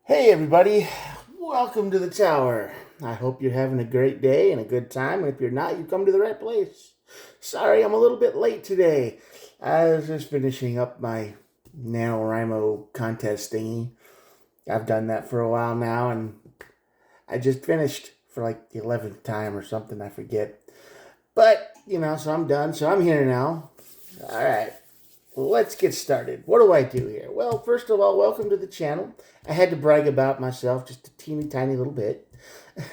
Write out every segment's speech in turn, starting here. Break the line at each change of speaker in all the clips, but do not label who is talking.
Hey everybody, welcome to the tower. I hope you're having a great day and a good time, and if you're not, you've come to the right place. Sorry, I'm a little bit late today. I was just finishing up my NaNoWriMo contest thingy. I've done that for a while now, and I just finished for like the 11th time or something, I forget. But, so I'm done, so I'm here now. Alright, let's get started. What do I do here? Well, first of all, welcome to the channel. I had to brag about myself just a teeny tiny little bit.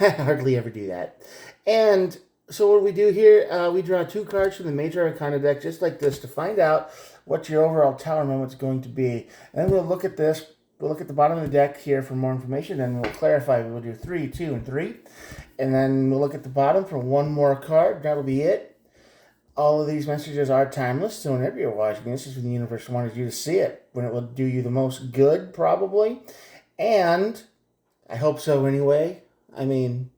I hardly ever do that. And so what we do here, we draw two cards from the Major Arcana deck, just like this, to find out what your overall tower moment is going to be. And then we'll look at this. We'll look at the bottom of the deck here for more information, and we'll clarify. We'll do 3, 2, and 3. And then we'll look at the bottom for one more card. That'll be it. All of these messages are timeless, so whenever you're watching this is when the universe wanted you to see it, when it will do you the most good, probably. And I hope so anyway. I mean,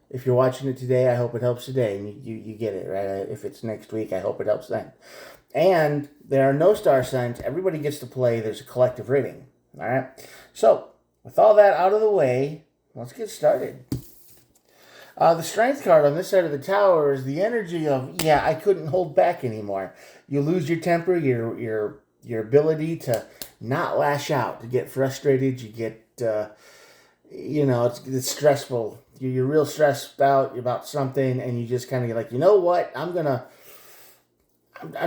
if you're watching it today, I hope it helps today. And you get it, right? If it's next week, I hope it helps then. And there are no star signs. Everybody gets to play. There's a collective reading. All right? So, with all that out of the way, let's get started. The strength card on this side of the tower is the energy of, yeah, I couldn't hold back anymore. You lose your temper, your ability to not lash out, to get frustrated. You get, it's stressful. You're real stressed out about something, and you just kind of like, you know what? I'm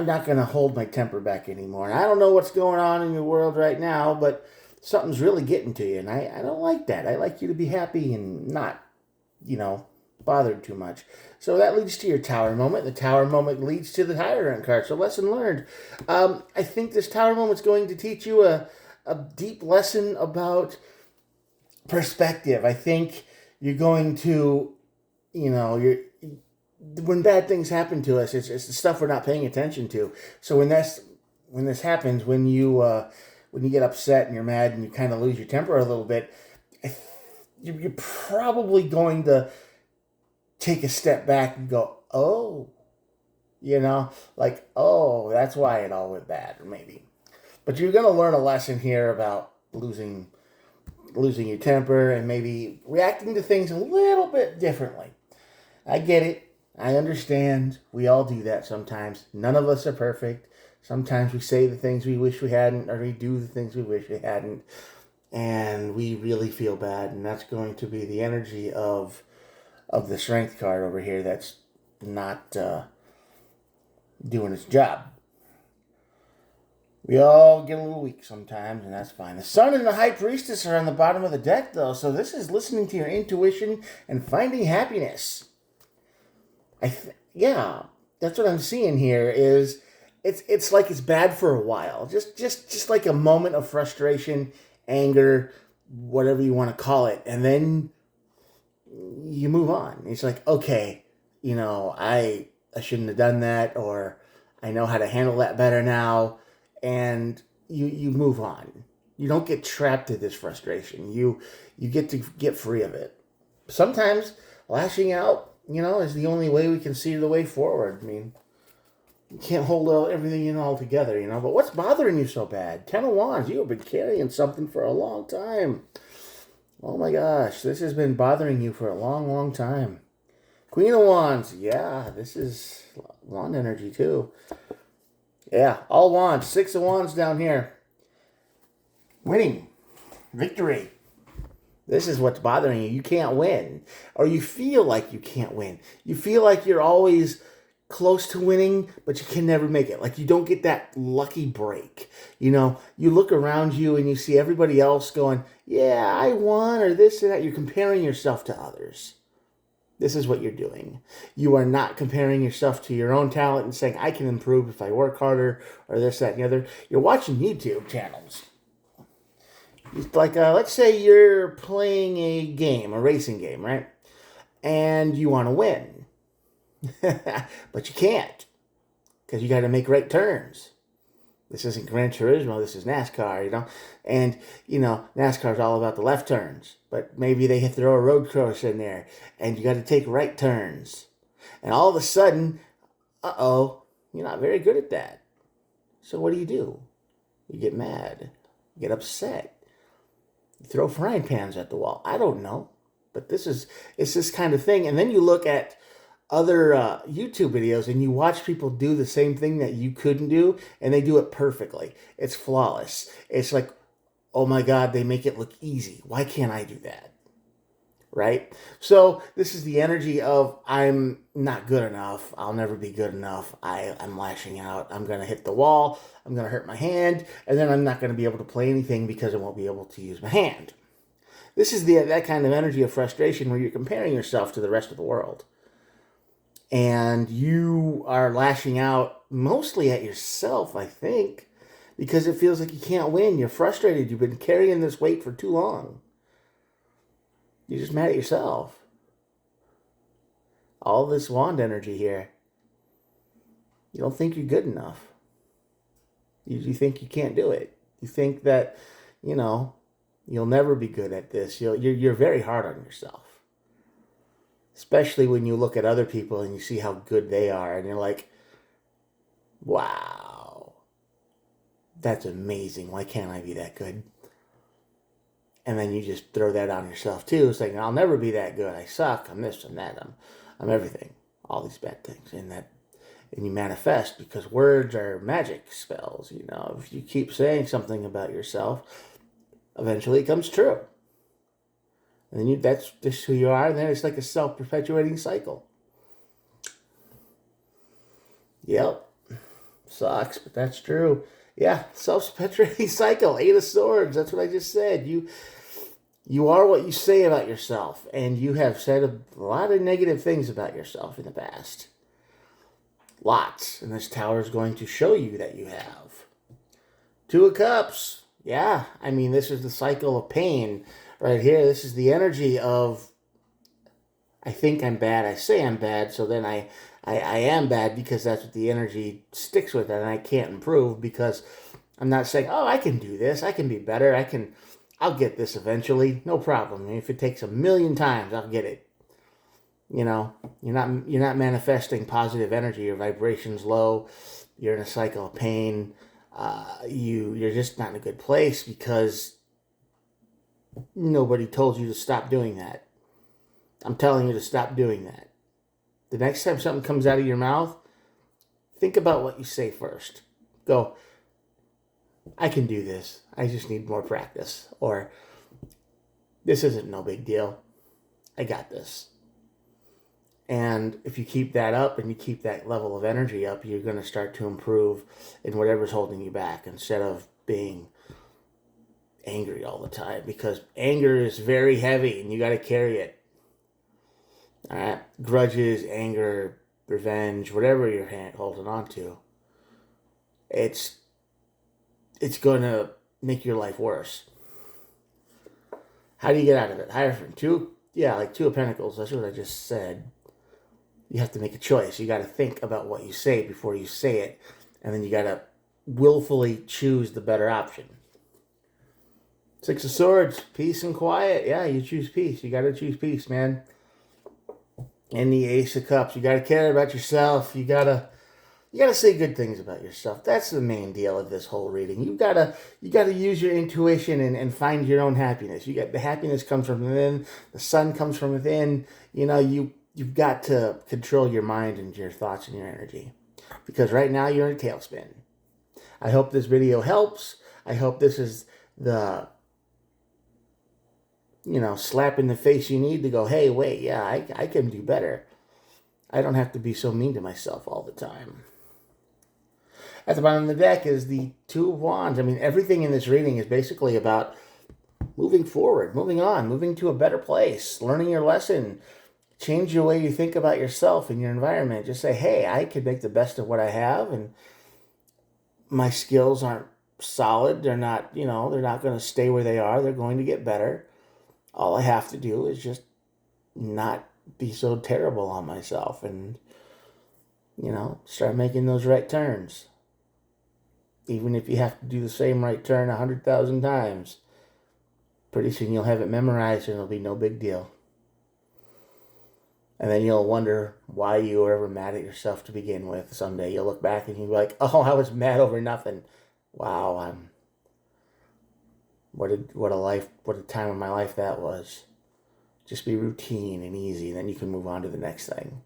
not gonna hold my temper back anymore. And I don't know what's going on in your world right now, but something's really getting to you, and I don't like that. I like you to be happy and not, bothered too much. So that leads to your tower moment. The tower moment leads to the tyrant card. So lesson learned. I think this tower moment is going to teach you a deep lesson about perspective. I think you're going to, when bad things happen to us, it's the stuff we're not paying attention to. So when this happens, when you get upset and you're mad and you kind of lose your temper a little bit, you're probably going to take a step back and go, oh, oh, that's why it all went bad, or maybe. But you're going to learn a lesson here about losing your temper and maybe reacting to things a little bit differently. I get it. I understand. We all do that sometimes. None of us are perfect. Sometimes we say the things we wish we hadn't, or we do the things we wish we hadn't, and we really feel bad. And that's going to be the energy of the strength card over here that's not doing its job. We all get a little weak sometimes, and that's fine. The Sun and the High Priestess are on the bottom of the deck, though, so this is listening to your intuition and finding happiness. Yeah, that's what I'm seeing here. Is it's like it's bad for a while, just like a moment of frustration, anger, whatever you want to call it, and then you move on. It's like, okay, I shouldn't have done that, or I know how to handle that better now, and you move on. You don't get trapped in this frustration. You get to get free of it. Sometimes lashing out, is the only way we can see the way forward. I mean, you can't hold everything in all together, But what's bothering you so bad? Ten of Wands, you have been carrying something for a long time. Oh my gosh, this has been bothering you for a long, long time. Queen of Wands, yeah, this is wand energy too. Yeah, all wands, 6 of Wands down here. Winning, victory. This is what's bothering you. You can't win, or you feel like you can't win. You feel like you're always close to winning, but you can never make it. Like you don't get that lucky break. You look around you and you see everybody else going, yeah, I won, or this and that. You're comparing yourself to others. This is what you're doing. You are not comparing yourself to your own talent and saying, I can improve if I work harder, or this, that, and the other. You're watching YouTube channels. Like, let's say you're playing a game, a racing game, right? And you want to win. But you can't, because you got to make right turns. This isn't Gran Turismo, this is NASCAR, And, NASCAR is all about the left turns. But maybe they throw a road course in there, and you got to take right turns. And all of a sudden, you're not very good at that. So what do? You get mad. You get upset. You throw frying pans at the wall. I don't know. But it's this kind of thing. And then you look at other YouTube videos and you watch people do the same thing that you couldn't do, and they do it perfectly. It's flawless. It's like, oh my God, they make it look easy. Why can't I do that? Right? So this is the energy of I'm not good enough. I'll never be good enough. I'm lashing out. I'm going to hit the wall. I'm going to hurt my hand. And then I'm not going to be able to play anything because I won't be able to use my hand. This is that kind of energy of frustration where you're comparing yourself to the rest of the world. And you are lashing out mostly at yourself, I think, because it feels like you can't win. You're frustrated. You've been carrying this weight for too long. You're just mad at yourself. All this wand energy here. You don't think you're good enough. You think you can't do it. You think that, you'll never be good at this. You're very hard on yourself. Especially when you look at other people and you see how good they are. And you're like, wow, that's amazing. Why can't I be that good? And then you just throw that on yourself too, saying, I'll never be that good. I suck. I'm this, I'm that. I'm everything. All these bad things. And you manifest because words are magic spells. If you keep saying something about yourself, eventually it comes true. And then that's just who you are. And then it's like a self-perpetuating cycle. Yep. Sucks, but that's true. Yeah, self-perpetuating cycle. 8 of Swords. That's what I just said. You are what you say about yourself. And you have said a lot of negative things about yourself in the past. Lots. And this tower is going to show you that you have. 2 of Cups. Yeah, this is the cycle of pain. Right here, this is the energy of, I think I'm bad, I say I'm bad, so then I am bad because that's what the energy sticks with, and I can't improve because I'm not saying, oh, I can do this, I can be better, I'll get this eventually, no problem. If it takes 1,000,000 times, I'll get it. You're not manifesting positive energy, your vibration's low, you're in a cycle of pain, you're just not in a good place because nobody told you to stop doing that. I'm telling you to stop doing that. The next time something comes out of your mouth, think about what you say first. Go, I can do this. I just need more practice. Or, this isn't no big deal. I got this. And if you keep that up and you keep that level of energy up, you're going to start to improve in whatever's holding you back instead of being angry all the time, because anger is very heavy and you got to carry it. All right, grudges, anger, revenge, whatever you're holding on to, it's going to make your life worse. How do you get out of it? Hierophant, 2 of Pentacles. That's what I just said. You have to make a choice. You got to think about what you say before you say it, and then you got to willfully choose the better option. 6 of Swords, peace and quiet. Yeah, you choose peace. You got to choose peace, man. And the Ace of Cups. You got to care about yourself. You got to say good things about yourself. That's the main deal of this whole reading. You got to use your intuition and find your own happiness. The happiness comes from within. The sun comes from within. You've got to control your mind and your thoughts and your energy, because right now you're in a tailspin. I hope this video helps. I hope this is the slap in the face you need to go, hey, wait, yeah, I can do better. I don't have to be so mean to myself all the time. At the bottom of the deck is the 2 of Wands. Everything in this reading is basically about moving forward, moving on, moving to a better place, learning your lesson, change the way you think about yourself and your environment. Just say, hey, I can make the best of what I have, and my skills aren't solid. They're not, they're not going to stay where they are. They're going to get better. All I have to do is just not be so terrible on myself and, start making those right turns. Even if you have to do the same right turn 100,000 times, pretty soon you'll have it memorized and it'll be no big deal. And then you'll wonder why you were ever mad at yourself to begin with. Someday you'll look back and you'll be like, oh, I was mad over nothing. Wow, What a time of my life that was. Just be routine and easy, then you can move on to the next thing.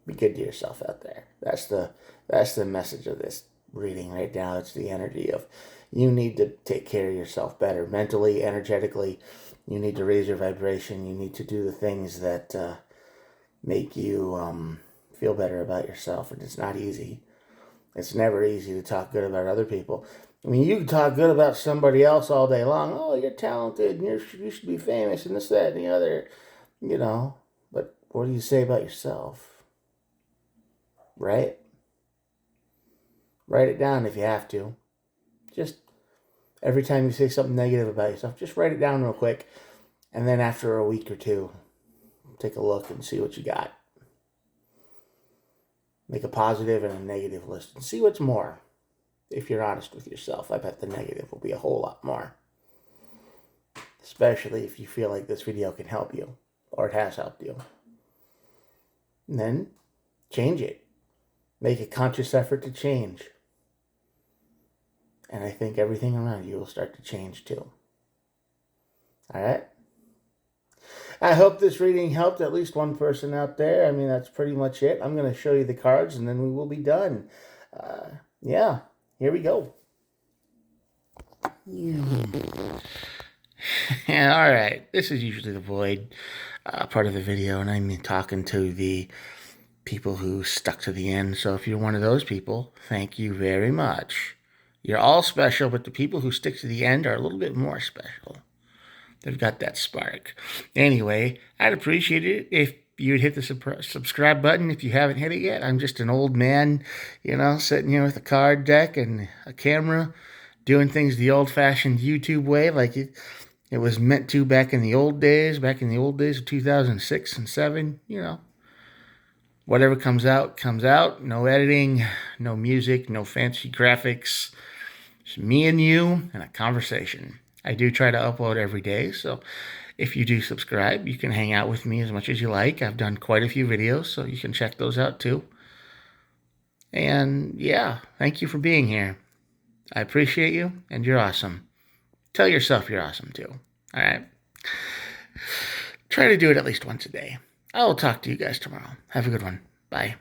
Be good to yourself out there. That's the message of this reading right now. It's the energy of you need to take care of yourself better mentally, energetically. You need to raise your vibration. You need to do the things that make you feel better about yourself. And it's not easy. It's never easy to talk good about other people. I mean, you can talk good about somebody else all day long. Oh, you're talented and you should be famous and this, that, and the other, you know. But what do you say about yourself? Right? Write it down if you have to. Just every time you say something negative about yourself, just write it down real quick. And then after a week or two, take a look and see what you got. Make a positive and a negative list and see what's more. If you're honest with yourself, I bet the negative will be a whole lot more. Especially if you feel like this video can help you, or it has helped you. And then change it. Make a conscious effort to change. And I think everything around you will start to change too. All right? I hope this reading helped at least one person out there. I mean, that's pretty much it. I'm going to show you the cards and then we will be done. Yeah, here we go. Yeah, all right. This is usually the void part of the video, and I'm talking to the people who stuck to the end. So if you're one of those people, thank you very much. You're all special, but the people who stick to the end are a little bit more special. They've got that spark. Anyway, I'd appreciate it if you'd hit the subscribe button if you haven't hit it yet. I'm just an old man, sitting here with a card deck and a camera, doing things the old-fashioned YouTube way, like it was meant to back in the old days of 2006 and 7, Whatever comes out, comes out. No editing, no music, no fancy graphics. Just me and you and a conversation. I do try to upload every day, so if you do subscribe, you can hang out with me as much as you like. I've done quite a few videos, so you can check those out too. And yeah, thank you for being here. I appreciate you, and you're awesome. Tell yourself you're awesome too. All right? Try to do it at least once a day. I will talk to you guys tomorrow. Have a good one. Bye.